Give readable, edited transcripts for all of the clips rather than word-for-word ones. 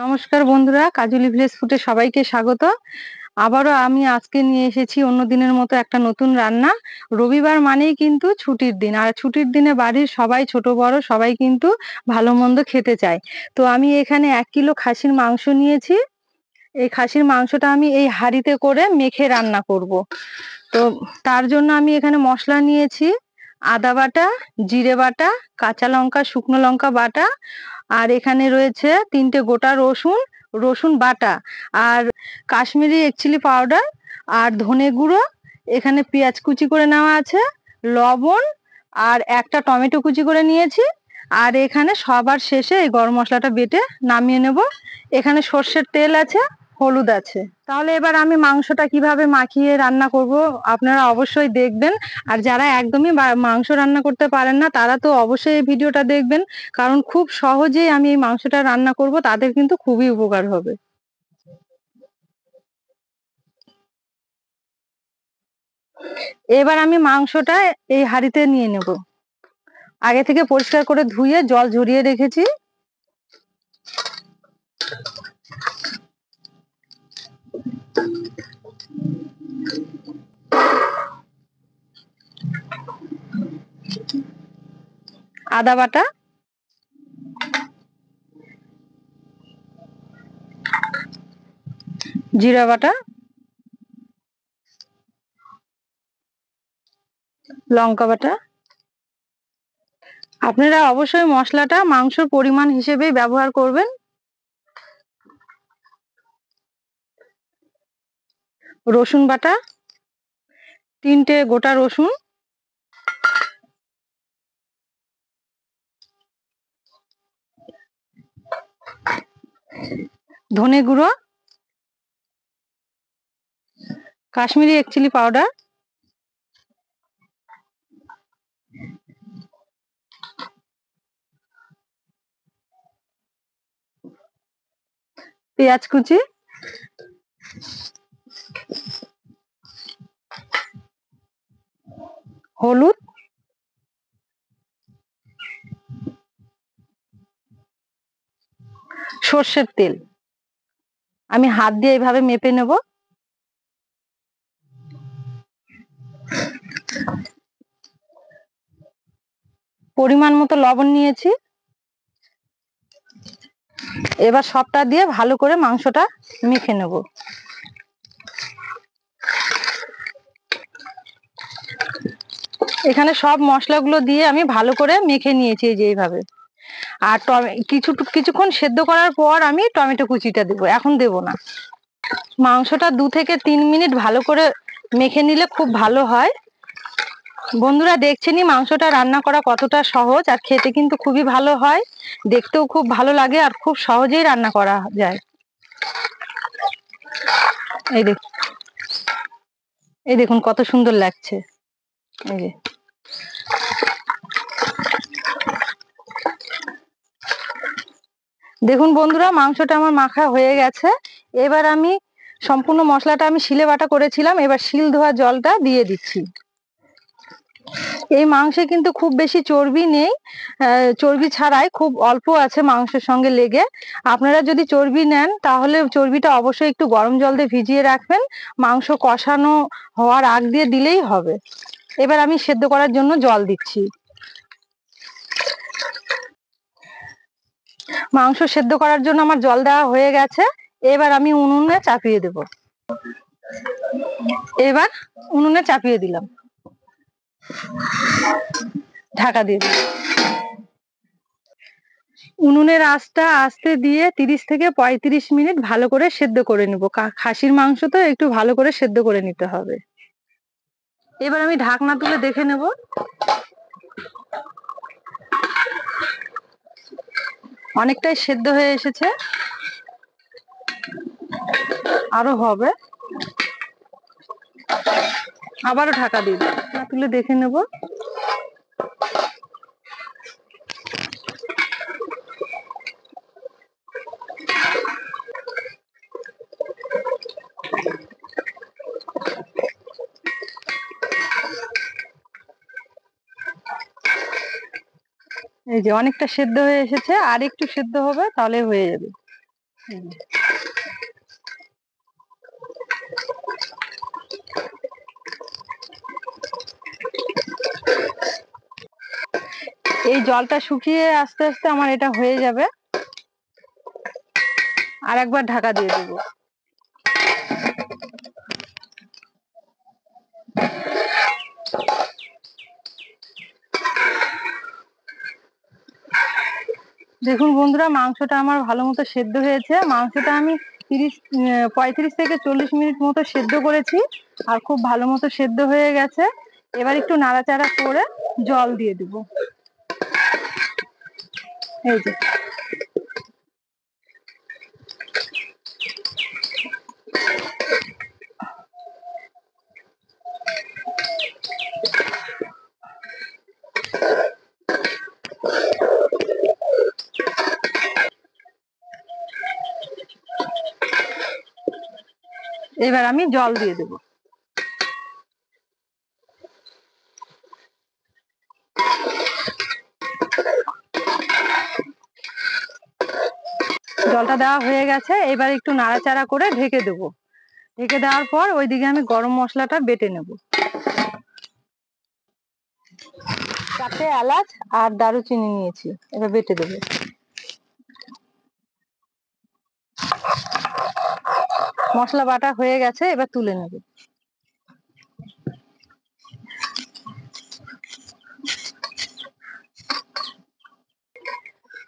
নমস্কার বন্ধুরা, কাজলি ভিলেজ ফুডে সবাইকে স্বাগত। আবারও আমি আজকে নিয়ে এসেছি অন্য দিনের মতো একটা নতুন রান্না। রবিবার মানেই কিন্তু ছুটির দিন, আর ছুটির দিনে বাড়ির সবাই ছোট বড় সবাই কিন্তু ভালো মন্দ খেতে চায়। তো আমি এখানে 1 কিলো খাসির মাংস নিয়েছি। এই খাসির মাংসটা আমি এই হাঁড়িতে করে মেখে রান্না করব। তো তার জন্য আমি এখানে মশলা নিয়েছি: আদা বাটা, জিরে বাটা, কাঁচা লঙ্কা, শুকনো লঙ্কা বাটা, আর এখানে রয়েছে 3টে গোটা রসুন, রসুন বাটা, আর কাশ্মীরি রেড চিলি পাউডার, আর ধনে গুঁড়ো। এখানে পেঁয়াজ কুচি করে নেওয়া আছে, লবণ, আর একটা টমেটো কুচি করে নিয়েছি। আর এখানে সবার শেষে এই গরম মশলাটা বেটে নামিয়ে নেব। এখানে সর্ষের তেল আছে, হলুদ আছে। তাহলে এবার আমি মাংসটা কিভাবে মাখিয়ে রান্না করব আপনারা অবশ্যই দেখবেন। আর যারা একদমই মাংস রান্না করতে পারেন না তারা তো অবশ্যই এই ভিডিওটা দেখবেন, কারণ খুব সহজেই আমি এই মাংসটা রান্না করব, তাদের কিন্তু খুবই উপকার হবে। এবার আমি মাংসটা এই হাঁড়িতে নিয়ে নেব। আগে থেকে পরিষ্কার করে ধুয়ে জল ঝরিয়ে রেখেছি। আদা বাটা, জিরা বাটা, লঙ্কা বাটা। আপনারা অবশ্যই মশলাটা মাংসের পরিমাণ হিসেবেই ব্যবহার করবেন। রসুন বাটা, 3টে গোটা রসুন, ধনে গুঁড়ো, কাশ্মীরি রেড চিলি পাউডার, পেঁয়াজ কুচি, হলুদ, সর্ষের তেল। আমি হাত দিয়ে এইভাবে মেপে নেব। পরিমাণ মতো লবণ নিয়েছি। এবার সবটা দিয়ে ভালো করে মাংসটা মেখে নেব। এখানে সব মশলাগুলো দিয়ে আমি ভালো করে মেখে নিয়েছি, এই যে এইভাবে। আর কিছুক্ষণ সেদ্ধ করার পর আমি টমেটো কুচিটা দেবো, এখন দেব না। মাংসটা 2 থেকে 3 মিনিট ভালো করে মেখে নিলে খুব ভালো হয়। বন্ধুরা, দেখছেনই মাংসটা রান্না করা কতটা সহজ, আর খেতে কিন্তু খুবই ভালো হয়, দেখতেও খুব ভালো লাগে, আর খুব সহজেই রান্না করা যায়। এই দেখুন কত সুন্দর লাগছে। এই যে দেখুন বন্ধুরা, মাংসটা আমার মাখা হয়ে গেছে। এবার আমি সম্পূর্ণ মশলাটা আমি শিলে বাটা করেছিলাম, এবার শিল ধোয়া জলটা দিয়ে দিচ্ছি। এই মাংসে কিন্তু খুব বেশি চর্বি নেই, চর্বি ছাড়াই খুব অল্প আছে মাংসের সঙ্গে লেগে। আপনারা যদি চর্বি নেন তাহলে চর্বিটা অবশ্যই একটু গরম জল দিয়ে ভিজিয়ে রাখবেন, মাংস কষানো হওয়ার আগ দিয়ে দিলেই হবে। এবার আমি সেদ্ধ করার জন্য জল দিচ্ছি। মাংস সেদ্ধ করার জন্য আমার জল দেওয়া হয়ে গেছে। এবার আমি উনুনে চাপিয়ে দেব। এবার উনুনে চাপিয়ে দিলাম, ঢাকা দিয়ে দিলাম। উনুনের আঁচটা আস্তে দিয়ে 30 থেকে 35 মিনিট ভালো করে সেদ্ধ করে নেব। খাসির মাংস তো একটু ভালো করে সেদ্ধ করে নিতে হবে। এবার আমি ঢাকনা তুলে দেখে নেব। অনেকটাই সেদ্ধ হয়ে এসেছে, আরো হবে। আবারও ঢাকা দিয়ে ঢাকনা তুলে দেখে নেব। এই যে অনেকটা সেদ্ধ হয়ে এসেছে, আর একটু সেদ্ধ হবে, তাহলে হয়ে যাবে। এই জলটা শুকিয়ে আস্তে আস্তে আমার এটা হয়ে যাবে। আর একবার ঢাকা দিয়ে দেবো। দেখুন বন্ধুরা, মাংসটা আমার ভালো মতো সেদ্ধ হয়েছে। মাংসটা আমি 35 থেকে 40 মিনিট মতো সেদ্ধ করেছি, আর খুব ভালো মতো সেদ্ধ হয়ে গেছে। এবার একটু নাড়াচাড়া করে জল দিয়ে দিব। এই যে এবার আমি জল দিয়ে দেব। জলটা দেওয়া হয়ে গেছে, এবার একটু নাড়াচাড়া করে ঢেকে দেবো। ঢেকে দেওয়ার পর ওইদিকে আমি গরম মশলাটা বেটে নেব। 4টে এলাচ আর দারুচিনি নিয়েছি, এবার বেটে দেবো। মশলা বাটা হয়ে গেছে, এবার তুলে নেব।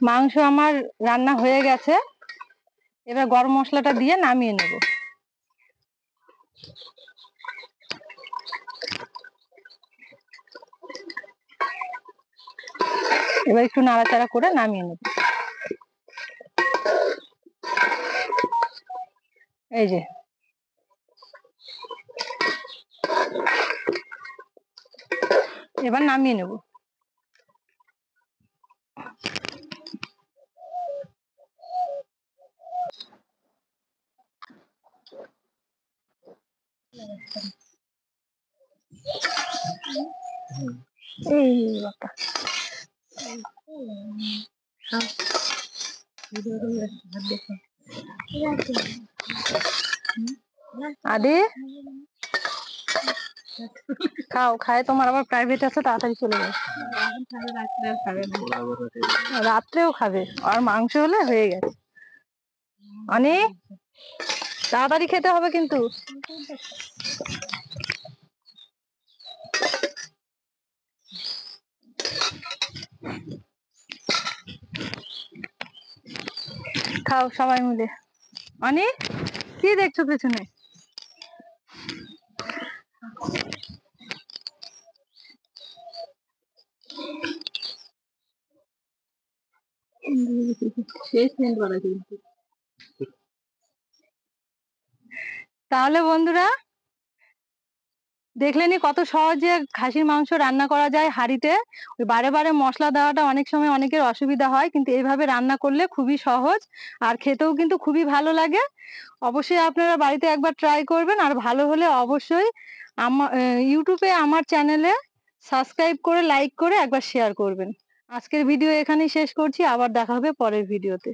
মাংস আমার রান্না হয়ে গেছে, এবার গরম মশলাটা দিয়ে নামিয়ে নেব। এবার একটু নাড়াচাড়া করে নামিয়ে নেব। এই যে এবার নামিয়ে নেব। এই বাবা, আদি খাও, খায় তোমার আবার প্রাইভেট আছে, তাড়াতাড়ি চলে যাও। রাত্রেও খাবে, আর মাংস হলে হয়ে গেছে। অনেক তাড়াতাড়ি খেতে হবে কিন্তু। খাও সবাই মিলে। অনেক কি দেখছো পেছনে? তাহলে বন্ধুরা দেখলেনি কত সহজে খাসির মাংস রান্না করা যায় হাঁড়িতে। ওই বারে বারে মশলা দেওয়াটা অনেক সময় অনেকের অসুবিধা হয়, কিন্তু এইভাবে রান্না করলে খুবই সহজ, আর খেতেও কিন্তু খুবই ভালো লাগে। অবশ্যই আপনারা বাড়িতে একবার ট্রাই করবেন, আর ভালো হলে অবশ্যই আমার ইউটিউবে আমার চ্যানেলে সাবস্ক্রাইব করে লাইক করে একবার শেয়ার করবেন। আজকের ভিডিও এখানেই শেষ করছি, আবার দেখা হবে পরের ভিডিওতে।